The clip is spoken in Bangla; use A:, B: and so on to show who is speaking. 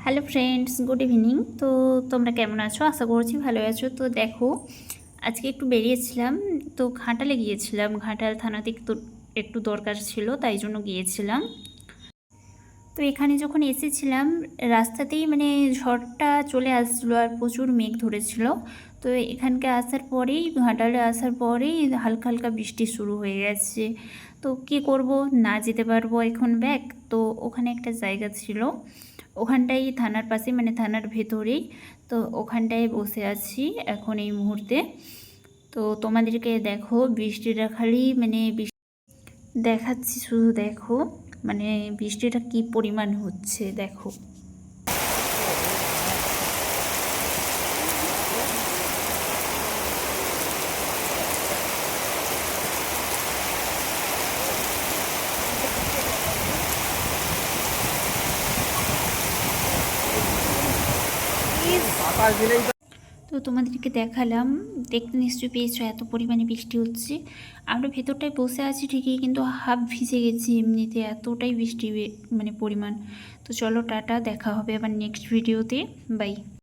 A: Hello friends, good evening. তো তোমরা কেমন আছো? আশা করছি ভালো আছো। তো দেখো, আজকে একটু বেরিয়েছিলাম, তো ঘাটালে গিয়েছিলাম। ঘাটাল থানাতে একটু দরকার ছিল, তাই জন্য গিয়েছিলাম। তো এখানে যখন এসেছিলাম, রাস্তাতেই মানে ঝড়টা চলে আসছিলো আর প্রচুর মেঘ ধরেছিল। তো এখানকে আসার পরেই, ঘাটালে আসার পরেই হালকা হালকা বৃষ্টি শুরু হয়ে গেছে। তো কি করব, না যেতে পারবো এখন ব্যাক। তো ওখানে একটা জায়গা ছিল, ওখানটাই থানার পাশে, মানে থানার ভেতরেই। তো ওখানটায় বসে আছি এখন এই মুহূর্তে। তো তোমাদেরকে দেখো, বৃষ্টিটা খালি মানে দেখাচ্ছি, শুধু দেখো মানে বৃষ্টিটা কি পরিমাণ হচ্ছে দেখো। তো তোমাদেরকে দেখালাম, দেখতে নিশ্চয়ই পেয়েছো এত পরিমাণে বৃষ্টি হচ্ছে। আমরা ভেতরটায় বসে আছি ঠিকই, কিন্তু হাফ ভিজে গেছি এমনিতে, এতটাই বৃষ্টি মানে পরিমাণ। তো চলো টাটা, দেখা হবে আবার নেক্সট ভিডিওতে। বাই।